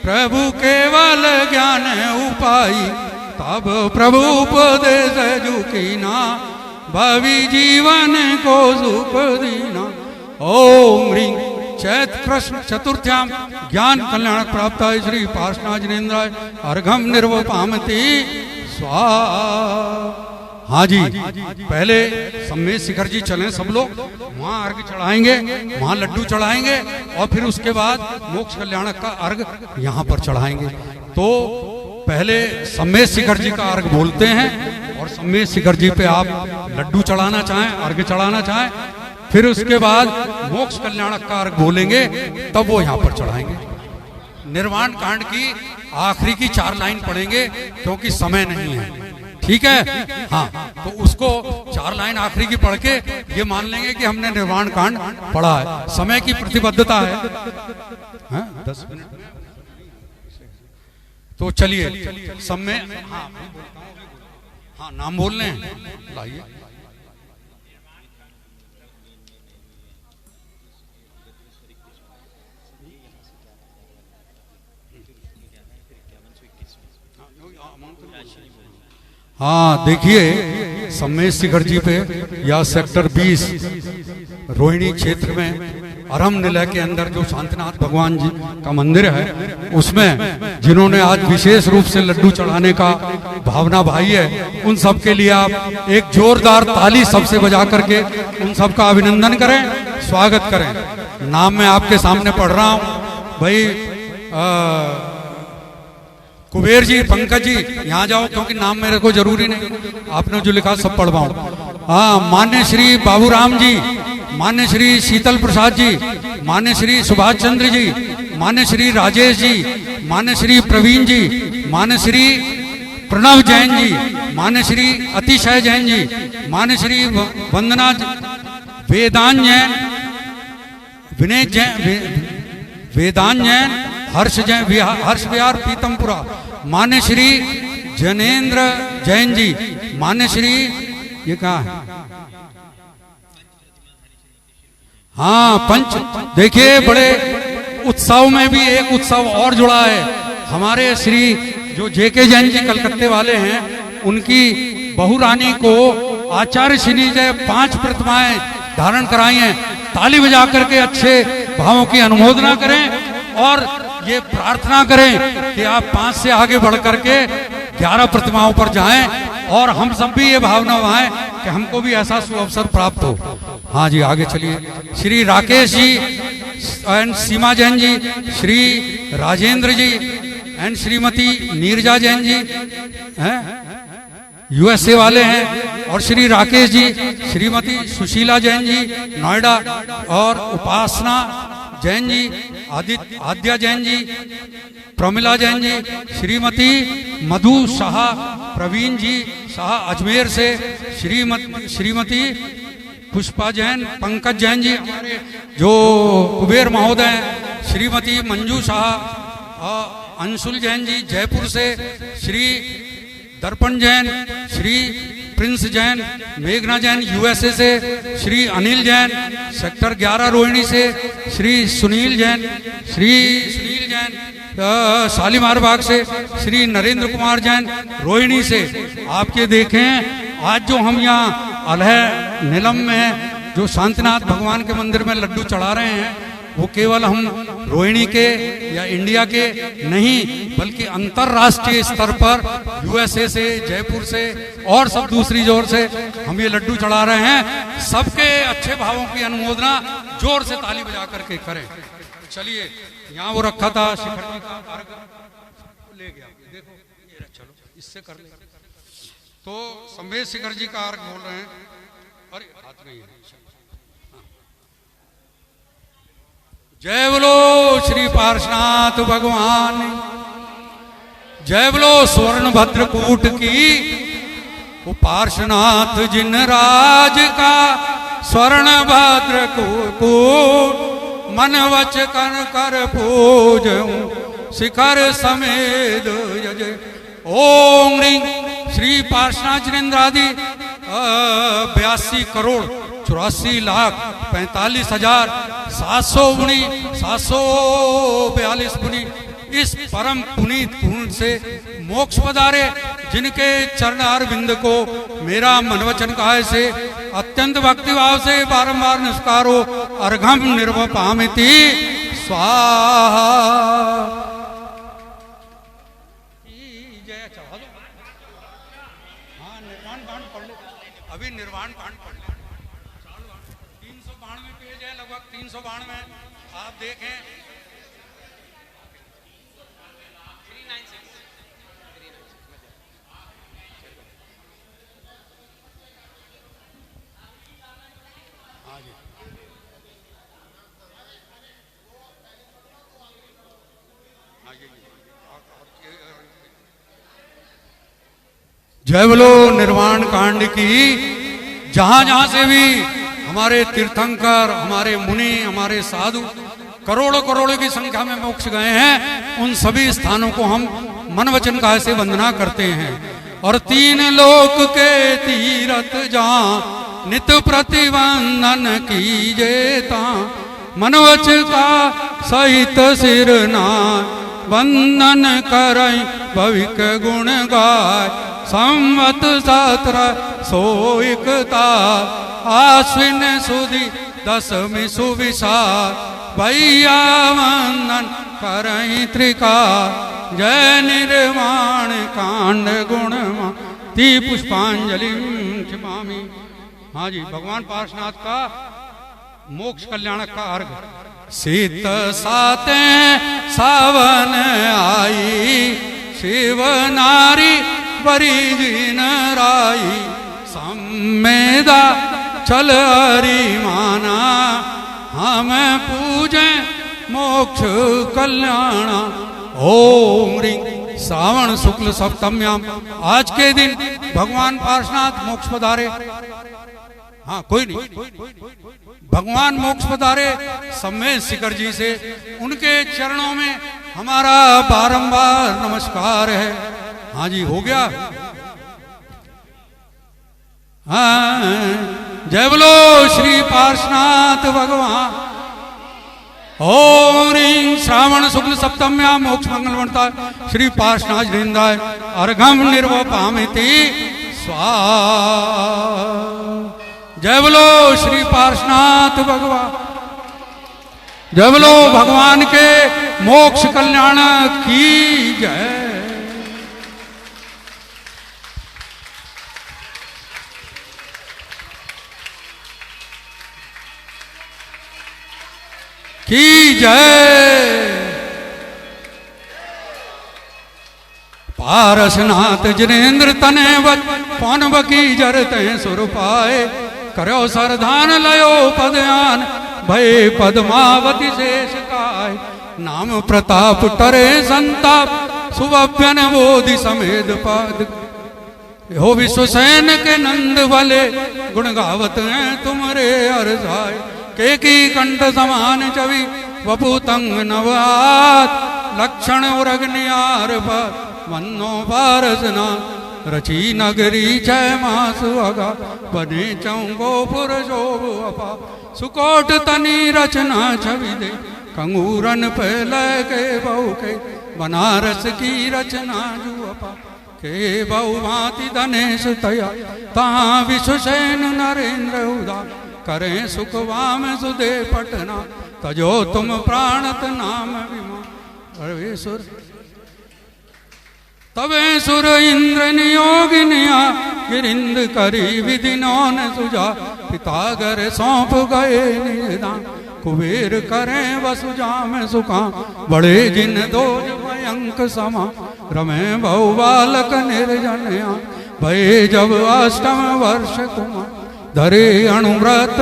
प्रभु केवल ज्ञान उपाई तब प्रभु उपदेश झुकीना भवि जीवन को सुख दीना। ओम ह्रीं चैत कृष्ण चतुर्थ्याम ज्ञान कल्याण प्राप्त श्री पार्श्वनाथ जिनेन्द्राय अर्घम निर्वपामति स्वाहा। हाँ जी, पहले सम्मेद शिखर जी चलें सब लोग, वहाँ अर्घ चढ़ाएंगे, वहाँ लड्डू चढ़ाएंगे और फिर उसके बाद मोक्ष कल्याण का अर्घ यहाँ पर चढ़ाएंगे। तो पहले सम्मेद शिखर जी का अर्घ बोलते हैं और सम्मेद शिखर जी पे आप लड्डू चढ़ाना चाहें, अर्घ चढ़ाना चाहें, फिर उसके बाद मोक्ष कल्याण का अर्घ बोलेंगे, तब वो यहाँ पर चढ़ाएंगे। निर्वाण कांड की आखिरी की 4 लाइन पढ़ेंगे क्योंकि समय नहीं है, ठीक है। हाँ, तो उसको 4 लाइन आखिरी की पढ़ के ये मान लेंगे कि हमने निर्वाण कांड पढ़ा है। समय की प्रतिबद्धता है, 10 मिनट। तो चलिए सब में हाँ नाम बोल लें, लाइए। हाँ देखिए, सम्मेद शिखर जी पे या सेक्टर 20 रोहिणी क्षेत्र में अरम निलय के अंदर जो शांतिनाथ भगवान जी का मंदिर है, उसमें जिन्होंने आज विशेष रूप से लड्डू चढ़ाने का भावना भाई है, उन सब के लिए आप एक जोरदार ताली सबसे बजा करके उन सब का अभिनंदन करें, स्वागत करें। नाम मैं आपके सामने पढ़ रहा हूँ भाई। कुबेर जी, पंकज जी यहाँ जाओ, क्योंकि नाम मेरे को जरूरी नहीं, आपने जो लिखा सब पढ़ पाऊँ। हाँ, मान्य श्री बाबूराम जी, मान्य श्री शीतल प्रसाद जी, मान्य श्री सुभाष चंद्र जी, मान्य श्री राजेश जी, मान्य श्री प्रवीण जी, मान्य श्री प्रणव जैन जी, मान्य श्री अतिशय जैन जी, मान्य श्री वंदना वेदांत जैन, विनय जैन, वेदांत जैन, हर्ष विहार पीतमपुरा, मान्य श्री जनेन्द्र जैन जी, मान्य श्री ये कहा है, हाँ पंच। देखिए, बड़े उत्सव में भी एक उत्सव और जुड़ा है। हमारे श्री जो जेके जैन जी कलकत्ते वाले हैं, उनकी बहू रानी को आचार्य श्री जय 5 प्रतिमाएं धारण कराई हैं। ताली बजा करके अच्छे भावों की अनुमोदना करें और ये प्रार्थना करें कि आप 5 से आगे बढ़ करके 11 प्रतिमाओं पर जाएं और हम सब भी ये भावना भाएं कि हमको भी ऐसा सुअवसर प्राप्त हो। हाँ जी, आगे चलिए। श्री राकेश जी एंड सीमा जैन जी, श्री राजेंद्र जी एंड श्रीमती नीरजा जैन जी हैं, यूएसए वाले हैं, और श्री राकेश जी, श्रीमती सुशीला जैन जी नोएडा, और उपासना जैन जी, आद्या जैन जी, प्रमिला जैन जी, श्रीमती मधु शाह, प्रवीण जी शाह अजमेर से, श्रीमती पुष्पा जैन, पंकज जैन जी हमारे जो कुबेर महोदय, श्रीमती मंजू शाह, अंशुल जैन जी जयपुर से, श्री दर्पण जैन, श्री प्रिंस जैन, मेघना जैन यूएसए से, श्री अनिल जैन सेक्टर 11 रोहिणी से, श्री सुनील जैन शालीमार बाग से, श्री नरेंद्र कुमार जैन रोहिणी से। आपके देखें, आज जो हम यहाँ अलह नीलम में जो शांतिनाथ भगवान के मंदिर में लड्डू चढ़ा रहे हैं, वो केवल हम रोहिणी के या इंडिया के नहीं, बल्कि अंतरराष्ट्रीय स्तर पर यूएसए से, जयपुर से और सब दूसरी जोर से हम ये लड्डू चढ़ा रहे हैं। सबके अच्छे भावों की अनुमोदना जोर से ताली बजा करके करें। चलिए, यहाँ वो रखा था शिखर जी का अर्घ ले गया, देखो ये, चलो इससे कर ले। तो सम्मेद शिखर जी का अर्घ बोल रहे हैं, अरे हाथ में ही है। जय बोलो श्री पार्श्वनाथ भगवान, जय बोलो स्वर्ण भद्रकूट की। वो पार्श्वनाथ जिन राज का स्वर्ण भद्रकूट, मन वच कर कर पूजऊं शिखर समेत जय। ओम ह्रीं श्री पार्श्वनाथ जिनेन्द्र आदि 82 करोड़ 84,742 इस परम पुनीत पूर्ण से मोक्ष पधारे, जिनके चरणार बिंद को मेरा मनवचन काय से अत्यंत भक्ति भाव से बारंबार नमस्कारो अर्घम निर्वपामिति स्वाहा। अभी निर्वाण कांड पढ़ ले, 392 पेज है, लगभग 392 आप देखें। जय बोलो निर्वाण कांड की। जहां जहां से भी हमारे तीर्थंकर, हमारे मुनि, हमारे साधु करोड़ों करोड़ों की संख्या में मोक्ष गए हैं, उन सभी स्थानों को हम मन वचन काय से वंदना करते हैं। और 3 लोक के तीरथ जहां नित प्रतिवंदन कीजे ता मनवच का सहित सिर नाय वंदन करई भविक गुण गाय। संवत 1701 आश्विन सुदी 10वीं सुविशाल भैया वंदन करई त्रिकाल। जय निर्वाण कांड गुण ती पुष्पांजलि क्षिपामि। हाँ जी, भगवान पार्श्वनाथ का मोक्ष कल्याणक का अर्घ। शीत साते सावन आई शिव नारी परिजिन राई। सम्मेदा चल हरि माना हम पूजे मोक्ष कल्याण। ओम ह्रीं श्रावण शुक्ल सप्तम्याम, आज के दिन भगवान पार्श्वनाथ मोक्ष पधारे। हाँ कोई नहीं, भगवान मोक्ष पधारे सम्मेद शिखर जी से, उनके चरणों में हमारा बारंबार नमस्कार है। हाँ जी, हो गया। हाँ, जय बोलो श्री पार्श्वनाथ भगवान। ओम ह्रीं श्रावण शुक्ल सप्तम्याम मोक्ष मंगल वंता श्री पार्श्वनाथ जिनेन्द्राय अर्घम निर्वपामिति स्वाहा। जय बोलो श्री पार्श्वनाथ भगवान। जय बोलो भगवान के मोक्ष कल्याण की जय। की जय। पारसनाथ जिनेन्द्र तने वच पौन बकी जरते सुर पाए। करो सरधान लयो पदयान भय पद्मावती शेष काय। नाम प्रताप टरे संताप सुभव्यन बोधि समेद पद। हो विश्वसेन के नंद भले गुण गावत हैं तुमरे अरजाय। के की कंठ समान चवि वपुतंग नवात। लक्षण उरग्नियार वन्नो पारसनाथ। रची नगरी 6 मास अगा बने चौगोपुर शोभ अपा। सुकोट तनी रचना छवि दे कंगूरन पहले के बहु के। बनारस की रचना जू अपा के बहु भांति धनेश तया। तहाँ विश्वसेन नरेंद्र उदा करें सुखवाम सुदे पटना। तजो तुम प्राणत नाम विमा परमेश्वर। तबे सुर इंद्र नियोगिनिया गिरिंद करी विधि नौन सुजा। पितागर सौंप गए निदान कुबेर करें वसुजा में सुखा। बड़े जिन दोज भयंक समा रमे बहु बालक निर्जनया। भय जब 8 वर्ष कुमार धरे अणुव्रत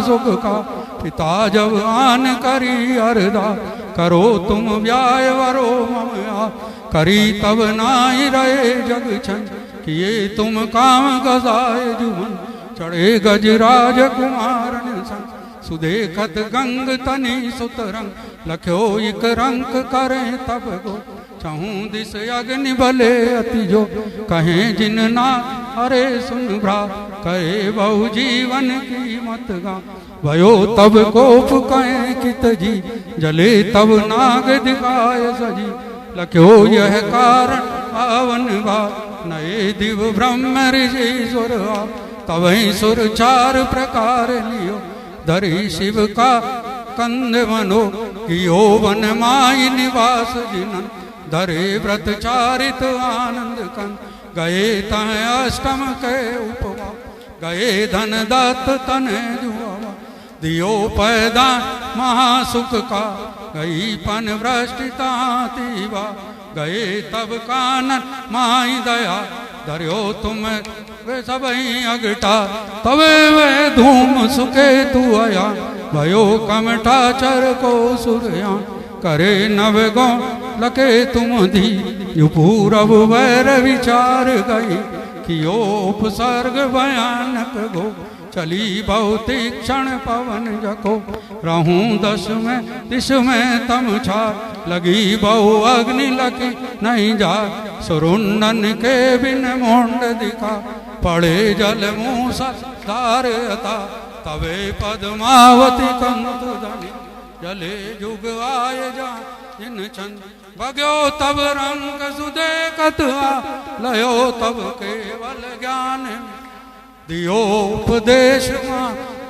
सुख का। पिता जब आन करी अरदा करो तुम व्याय वरो ममया। करी तब नाई रहे जग छन किए तुम काम गजाए जुमन। चढ़े गजराज कुमार सुदेखत गंग तनि सुतरंग लख्यो एक रंक करें तब गो चहूँ दिस अग्नि बले अति जो कहें जिन ना अरे सुन भ्रा करे बहु जीवन की मत गा भयो तब कोप कहें कित जी जले तब नाग दिखाए सजी लख्यो यह कारण पावन बा नए दिव ब्रह्म ऋषि सुर तवहीं सुर चार प्रकार लियो धरी शिव का कंद मनो कियो वन माई निवास जिनन धरे व्रत चारित आनंद कन गए तह अष्टम के उपवा गए धन दत्त तने जुआवा दियो पैदा महासुख का गई पन भ्रष्टिता तीवा गए तब कानन माई दया धर्यो तुम वे सबई अगटा तवे वे धूम सुखे तू आया भयो कमठा चर को सुरया करे नव गो लके तुम धी यु पूरब वैर विचार गई कियो उपसर्ग भयानक गो चली बहुत क्षण पवन जको रहूं दस में दिश में तम छा लगी बहु अग्नि लकी नहीं जा सुरुन्नन के बिन मोंड दिखा पड़े जल मूसा धारता तवे पद्मावती कंत धनी जले जुग आय जा जिन चंद भग्यो तब रंग सुदेखत लयो तब केवल ज्ञान दियोपदेश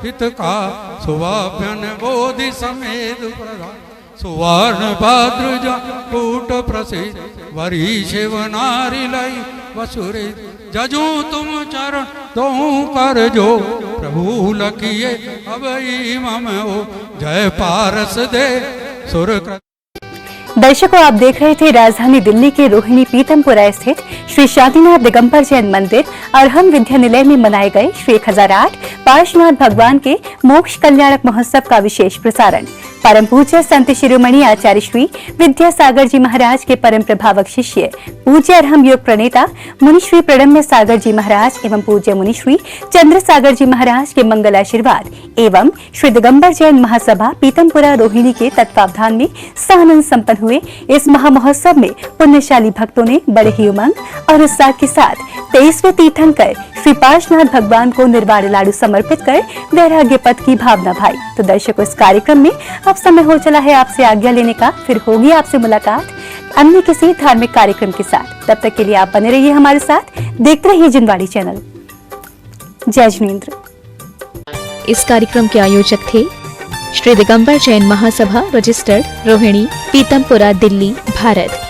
हित का सुवाभ्यन बोधि समेत प्रधा सुवर्ण भाद्र कूट प्रसिद्ध वरी शिव नारी लई वसुरे जजू तुम चरण तो कर जो प्रभु लकिए अब मम हो जय पारस दे सुर। दर्शकों, आप देख रहे थे राजधानी दिल्ली के रोहिणी पीतमपुरा स्थित श्री शांतिनाथ दिगंबर जैन मंदिर अरहम विद्यानिलय में मनाए गए श्री 1008 पार्श्वनाथ भगवान के मोक्ष कल्याणक महोत्सव का विशेष प्रसारण। परम पूज्य संत शिरोमणि आचार्य श्री विद्यासागर जी महाराज के परम प्रभावक शिष्य पूज्य अरहम योग प्रणेता मुनि श्री प्रणम्य सागर जी महाराज एवं पूज्य मुनि श्री चंद्र सागर जी महाराज के मंगल आशीर्वाद एवं श्री दिगंबर जैन महासभा पीतमपुरा रोहिणी के तत्वावधान में सानंद संपन्न हुए इस महामहोत्सव में पुण्यशाली भक्तों ने बड़े ही उमंग और उत्साह के साथ 23वें तीर्थंकर श्री पार्श्वनाथ भगवान को निर्वाण लाडू समर्पित कर वैराग्य पथ की भावना भाई। तो दर्शकों, इस कार्यक्रम में अब समय हो चला है आपसे आज्ञा लेने का। फिर होगी आपसे मुलाकात अन्य किसी धार्मिक कार्यक्रम के साथ। तब तक के लिए आप बने रहिए हमारे साथ, देखते रहिए जिनवाड़ी चैनल। जय जिनेंद्र। इस कार्यक्रम के आयोजक थे श्री दिगंबर जैन महासभा रजिस्टर्ड रोहिणी पीतमपुरा दिल्ली भारत।